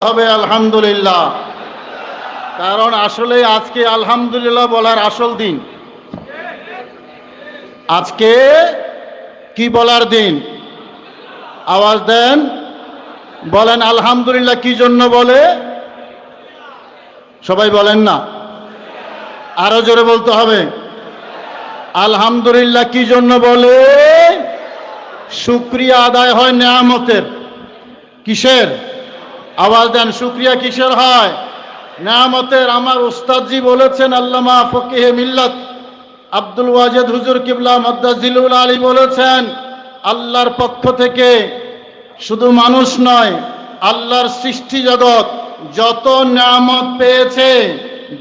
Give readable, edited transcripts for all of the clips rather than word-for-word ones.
হবে আলহামদুলিল্লাহ। কারণ আসলে আজকে আলহামদুলিল্লাহ বলার আসল দিন। আজকে কি বলার দিন? আওয়াজ দেন, বলেন আলহামদুলিল্লাহ কি জন্য বলে? সবাই বলেন না, আরো জোরে বলতে হবে। আলহামদুলিল্লাহ কি জন্য বলে? শুকরিয়া আদায় হয় নেয়ামতের। কিসের? আওয়াজ দেন, শুকরিয়া কিসের হয়? নেয়ামতের। আমার উস্তাদজি বলেছেন, আল্লামা ফকিহে মিল্লাত আব্দুল ওয়াজেদ হুজুর কিবলা মাদ্দাজিলুল আলী বলেছেন, আল্লাহর পক্ষ থেকে শুধু মানুষ নয়, আল্লাহর সৃষ্টি জগৎ যত নেয়ামত পেয়েছে,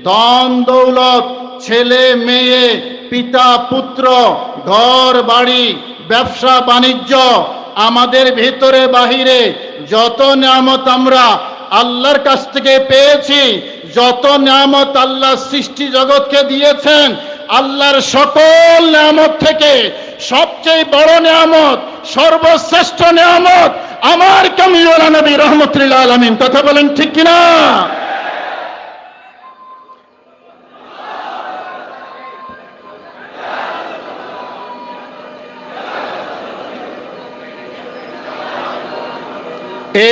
ধন দৌলত, ছেলে মেয়ে, পিতা পুত্র, ঘর বাড়ি, ব্যবসা বাণিজ্য, আমাদের ভেতরে বাহিরে যত নেয়ামত আমরা আল্লাহর কাছ থেকে পেয়েছি, যত নেয়ামত আল্লাহ সৃষ্টি জগৎকে দিয়েছেন, আল্লাহর সকল নেয়ামত থেকে সবচেয়ে বড় নেয়ামত, সর্বশ্রেষ্ঠ নেয়ামত আমার কামলিওয়ালা নবী রহমতুল্লাহ আলামিন। কথা বলেন ঠিক কিনা?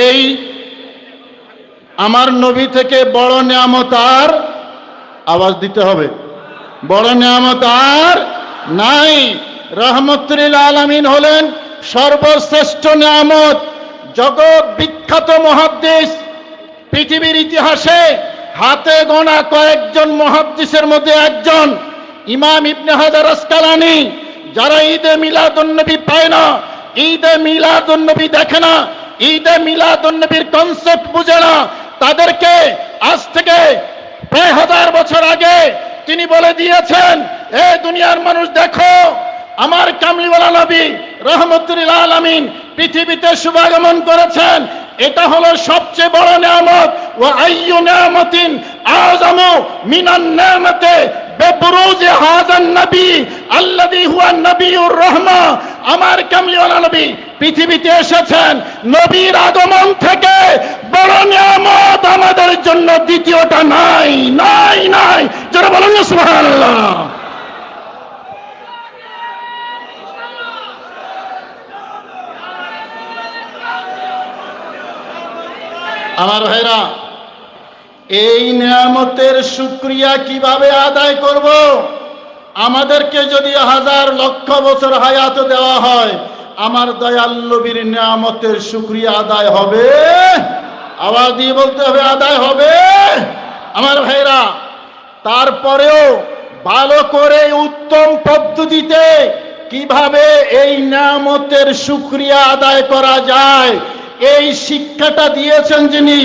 এই আমার নবী থেকে বড় নেয়ামত আর, আওয়াজ দিতে হবে, বড় নেয়ামত আর নাই। রহমতুল্লাহ আলামিন হলেন সর্বশ্রেষ্ঠ নেয়ামত। জগৎ বিখ্যাত মুহাদ্দিস, পৃথিবীর ইতিহাসে হাতে গোনা কয়েকজন মুহাদ্দিসের মধ্যে একজন ইমাম ইবনে হাজার আসকালানী, যারা ঈদে মিলাদুন্নবী পায় না, ঈদে মিলাদুন্নবী দেখে না, ঈদে মিলাদুন্নবীর কনসেপ্ট বুঝে না, তাদেরকে আজ থেকে প্রায় 1000 বছর আগে তিনি বলে দিয়েছেন, এ দুনিয়ার মানুষ দেখো, আমার কামলিওয়ালা নবী রহমতুল্লাহ আলামিন পৃথিবীতে শুভাগমন করেছেন। এটা হলো সবচেয়ে বড় নেয়ামত। ওয়া আইয়ু নিয়ামাতিন আযামু মিনান নিয়ামাতি বিবুরুজ হাযান নবী আল্লাযী হুয়া নবিয়ুর রাহমা। আমার কামলিওয়ালা নবী পৃথিবীতে এসেছেন, নবীর আগমন থেকে বড় নিয়ামত আমাদের জন্য দ্বিতীয়টা নাই, নাই, নাই। যারা বলেন না সুবহানাল্লাহ। আমার ভাইরা, এই নিয়ামতের শুকরিয়া কিভাবে আদায় করব? আমাদেরকে যদি 1000 লক্ষ বছর হায়াত দেওয়া হয়, আমার দয়াল নবীর নিয়ামতের শুকরিয়া আদায় হবে? আওয়াজ দিয়ে বলতে হবে, আদায় হবে। আমার ভাইরা, তারপরেও ভালো করে উত্তম পদ্ধতিতে কিভাবে এই নিয়ামতের শুকরিয়া আদায় করা যায়, এই শিক্ষাটা দিয়েছেন যিনি,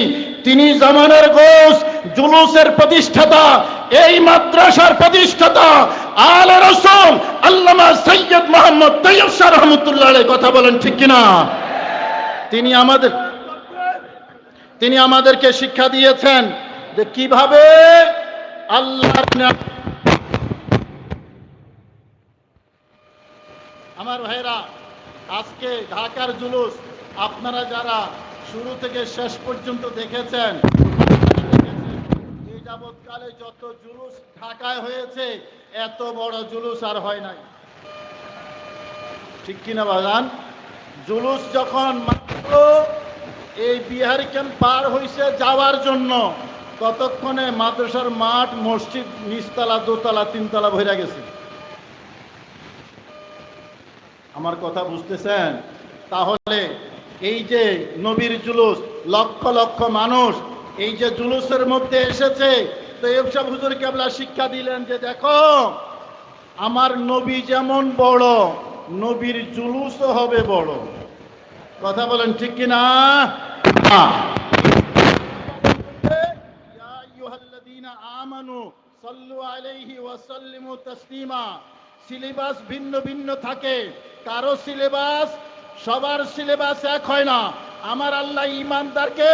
তিনি জামানার গোস, জুলুসের প্রতিষ্ঠাতা, এই মাদ্রাসার প্রতিষ্ঠাতা, আলে রাসূল আল্লামা সৈয়দ মুহাম্মদ তৈয়ব শাহ রহমতুল্লাহ আলাইহি। কথা বলেন ঠিক কিনা? তিনি আমাদেরকে শিক্ষা দিয়েছেন যে কিভাবে আল্লাহর। আমার ভাইরা, আজকে ঢাকার জুলুস আপনারা যারা শুরু থেকে শেষ পর্যন্ত দেখেছেন, এই যাবৎকালে যত জুলুস ঢাকায় হয়েছে, এত বড় জুলুস আর হয় নাই। ঠিক কিনা বাজান? জুলুস যখন মাত্র এই বিহারি ক্যাম্প পার হইছে যাওয়ার জন্য, ততক্ষণে মাদ্রাসার মাঠ, মসজিদ নিচতলা, দোতলা, তিনতলা ভরে গেছে। আমার কথা বুঝতেছেন? তাহলে এই যে নবীর জুলুস, লক্ষ লক্ষ মানুষ এই যে জুলুসের মধ্যে এসেছে, তো এসব হুজুর কেবলা শিক্ষা দিলেন যে দেখো, আমার নবী যেমন বড়, নবীর জুলুসও হবে বড়। কথা বলেন ঠিক কিনা? ইয়া আইয়ুহাল্লাযীনা আমানু সাল্লু আলাইহি ওয়া সাল্লিমু তাসলিমা। সিলেবাস ভিন্ন ভিন্ন থাকে, কারো সিলেবাস, সবার সিলেবাস এক হয় না। আমার আল্লাহ ইমানদারকে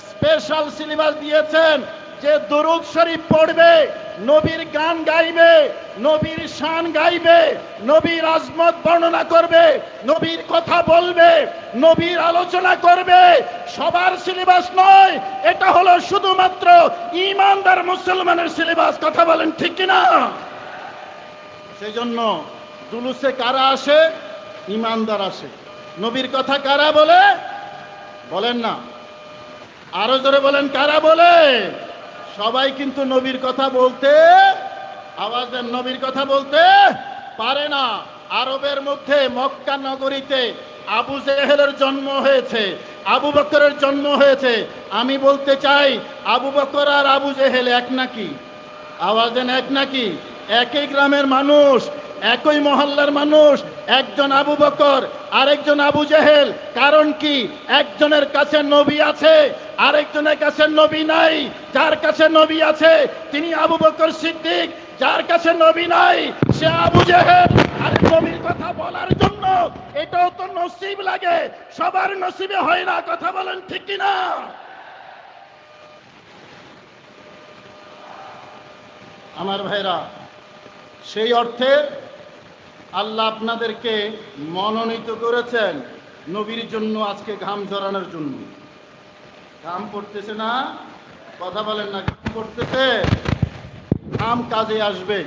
স্পেশাল সিলেবাস দিয়েছেন যে দরুদ শরীফ পড়বে নবীর গান গাইবে, নবীর শান গাইবে, নবীর আজমত বর্ণনা করবে, নবীর কথা বলবে, নবীর আলোচনা করবে। সবার সিলেবাস নয়, এটা হলো শুধুমাত্র ঈমানদার মুসলমানের সিলেবাস। কথা বলেন ঠিক কিনা? সেই জন্য জুলুসে কারা আসে? ঈমানদার আসে। নবীর কথা কারা বলে? বলেন না, আরো জোরে বলেন, কারা বলে? সবাই কিন্তু নবীর কথা বলতে, আওয়াজ দেন, নবীর কথা বলতে পারে না। আরবের মধ্যে মক্কা নগরীতে আবু জেহেলের জন্ম হয়েছে, আবু বকরের জন্ম হয়েছে। আমি বলতে চাই, আবু বকর আর আবু জেহেল এক নাকি? আওয়াজ দেন, এক নাকি? একই গ্রামের মানুষ, একই মহল্লার মানুষ। একজন আবু বকর, আরেকজন আবু জেহেল। কারণ কি? একজনের কাছে নবী আছে, আরেকজনের কাছে নবী নাই। যার কাছে নবী আছে তিনি আবু বকর সিদ্দিক, যার কাছে নবী নাই সে আবু জেহেল। আর নবীর কথা বলার জন্য এটাও তো নসিব লাগে, সবার নসিবে হয় না। কথা বলেন ঠিক কিনা? আমার ভাইরা, সেই অর্থে আল্লাহ আপনাদেরকে মনোনীত করেছেন নবীর জন্য আজকে ঘাম ঝরানোর জন্য। ঘাম পড়তেছে না? কথা বলেন না, ঘাম পড়তেছে? ঘাম কাজে আসবে।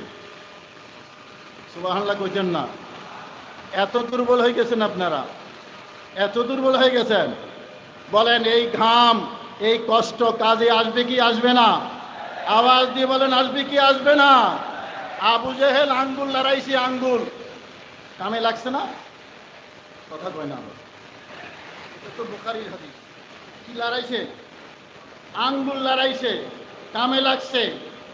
সুবহানাল্লাহ কইছেন না? এত দুর্বল হয়ে গেছেন আপনারা, এত দুর্বল হয়ে গেছেন। বলেন, এই ঘাম, এই কষ্ট কাজে আসবে কি আসবে না? আওয়াজ দিয়ে বলেন, আসবে কি আসবে না? আবু জেহেল আঙ্গুল লড়াইছে, আঙ্গুল কামে লাগছে না? কথা কয় না, এটা তো বুখারীর হাদিস। কি লড়াইছে? আঙ্গুল লড়াইছে, কামে লাগছে।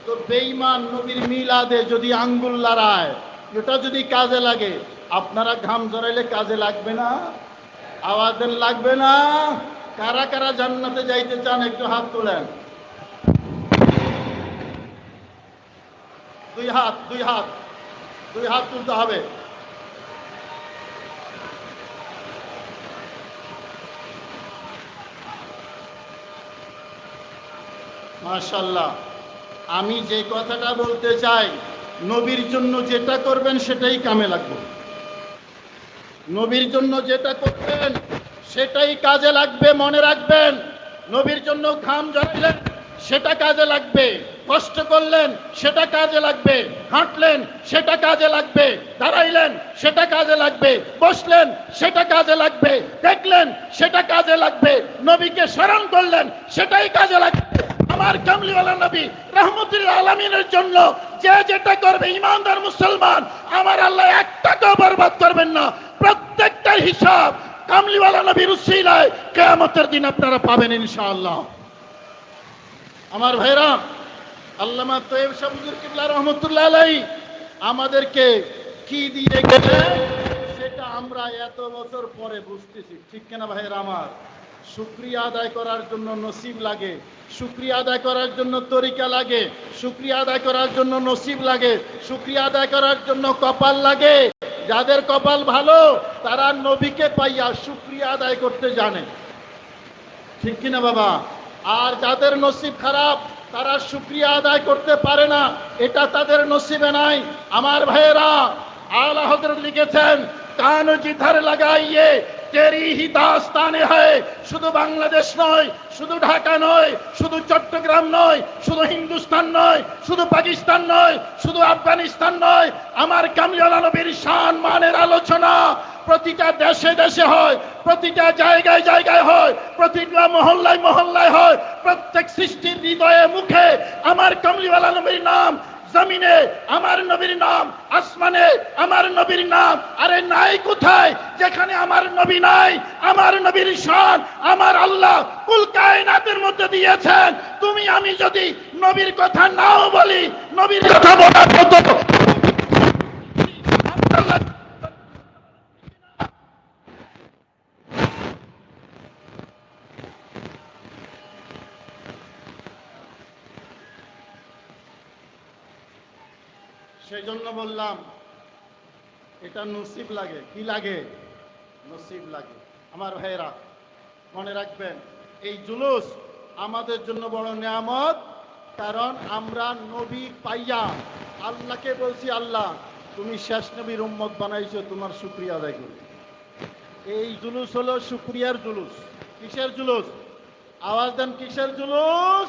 তো বেঈমান নবীর মিলাদে যদি আঙ্গুল লড়ায়, এটা যদি কাজে লাগে, আপনারা ঘাম ঝরাইলে কাজে লাগবে না? আওয়াজ দেন, লাগবে না? কারা কারা জান্নাতে যাইতে চান একটু হাত তোলেন। দুই হাত, দুই হাত, দুই হাত তুলতে হবে। মাশাআল্লাহ। আমি যে কথাটা বলতে চাই, নবীর জন্য যেটা করবেন সেটাই কামে লাগবে। নবীর জন্য যেটা করবেন সেটাই কাজে লাগবে, মনে রাখবেন। নবীর জন্য ঘাম ঝরাইলেন, সেটা কাজে লাগবে। কষ্ট করলেন, সেটা কাজে লাগবে। হাঁটলেন, সেটা কাজে লাগবে। দাঁড়াইলেন, সেটা কাজে লাগবে। বসলেন, সেটা কাজে লাগবে। দেখলেন, সেটা কাজে লাগবে। নবীকে স্মরণ করলেন, সেটাই কাজে লাগবে। আমার কামলিওয়ালা নবী রাহমাতুল আলামিনের জন্য যে যেটা করবে, ঈমানদার মুসলমান, আমার আল্লাহ এক টাকাও বরবাদ করবেন না। প্রত্যেকটার হিসাব কামলিওয়ালা নবীর উসিলায় কিয়ামতের দিন আপনারা পাবেন ইনশাআল্লাহ। আমার ভাইরা, আল্লামা তৈয়ব শাহ হুজুর কিবলা রহমাতুল্লাহ আলাইহি আমাদেরকে কি দিয়ে গেলেন সেটা আমরা এত বছর পরে বুঝতেছি। ঠিক কিনা ভাইরা আমার? শুকরিয়া আদায় করার জন্য নসিব লাগে, শুকরিয়া আদায় করার জন্য তরিকা লাগে, শুকরিয়া আদায় করার জন্য নসিব লাগে, শুকরিয়া আদায় করার জন্য কপাল লাগে। যাদের কপাল ভালো তারা নবীকে পাইয়া শুকরিয়া আদায় করতে জানে। ঠিক কিনা বাবা? আর যাদের নসিব খারাপ তারা শুকরিয়া আদায় করতে পারে না, এটা তাদের নসিবে নাই। আমার ভাইয়েরা, আলা হযরত লিখেছেন, কান জিধর লাগাইয়ে তেরি হি দাস্তানে হয়। শুধু বাংলাদেশ নয়, শুধু ঢাকা নয়, শুধু চট্টগ্রাম নয়, শুধু হিন্দুস্তান নয়, শুধু পাকিস্তান নয়, শুধু আফগানিস্তান নয়, আমার কামলিওয়ালা নবীর শান মানের আলোচনা প্রতিটা দেশে দেশে হয়, প্রতিটা জায়গায় জায়গায় হয়, প্রতিটা মহল্লায় মহল্লায় হয়। প্রত্যেক সৃষ্টির হৃদয়ে মুখে আমার কামলিওয়ালা নবীর নাম, জমিনে আমার নবীর নাম, আসমানে আমার নবীর নাম। আরে নাই কোথায় যেখানে আমার নবী নাই? আমার নবীর শান আমার আল্লাহ কুল কায়নাতের মধ্যে দিয়েছেন। তুমি আমি যদি নবীর কথা নাও বলি, নবীর কথা বলার মতো সেই জন্য বললাম এটা নসিব লাগে। কি লাগে? নসিব লাগে। আমার ভাইয়েরা, মনে রাখবেন, এই জুলুস আমাদের জন্য বড় নিয়ামত কারণ আমরা নবী পাইয়া আল্লাহকে বলছি, আল্লাহ তুমি শেষ নবীর উম্মত বানাইছো, তোমার শুকরিয়া আদায় করি। এই জুলুস হলো শুকরিয়ার জুলুস। কিসের জুলুস? আওয়াজ দেন, কিসের জুলুস?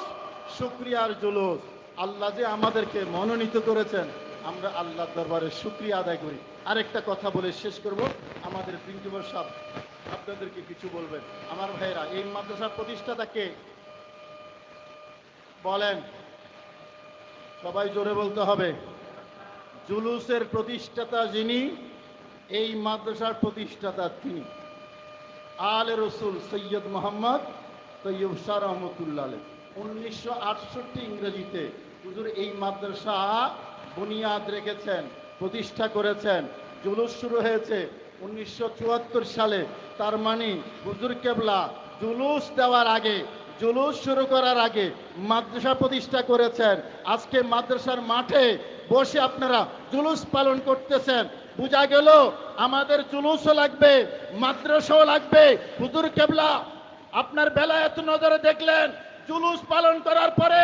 শুকরিয়ার জুলুস। আল্লাহ যে আমাদেরকে মনোনীত করেছেন, আমরা আল্লাহর দরবারে শুকরিয়া আদায় করি। আরেকটা কথা বলে শেষ করব। আমাদের প্রিন্সিপাল সাহেব আপনাদেরকে কিছু বলবেন। আমার ভাইরা, এই মাদ্রাসার প্রতিষ্ঠাতা কে বলেন? সবাই জোরে বলতে হবে। জুলুসের প্রতিষ্ঠাতা যিনি, এই মাদ্রাসার প্রতিষ্ঠাতা তিনি, আলে রসুল সৈয়দ মোহাম্মদ তৈয়ব শাহ রহমতুল্লাহ আলাইহ। 1968 ইংরেজিতে হুজুর এই মাদ্রাসা বুনিয়াদ রেখেছেন, প্রতিষ্ঠা করেছেন। জুলুস শুরু হয়েছে 1974 সালে। তার মানে হুজুর কেবলা জুলুস দেওয়ার আগে, জুলুস শুরু করার আগে মাদ্রাসা প্রতিষ্ঠা করেছেন। আজকে মাদ্রাসার মাঠে বসে আপনারা জুলুস পালন করতেছেন। বোঝা গেল আমাদের জুলুসও লাগবে, মাদ্রাসাও লাগবে। হুজুর কেবলা আপনার বেলায়েত নজরে দেখলেন, জুলুস পালন করার পরে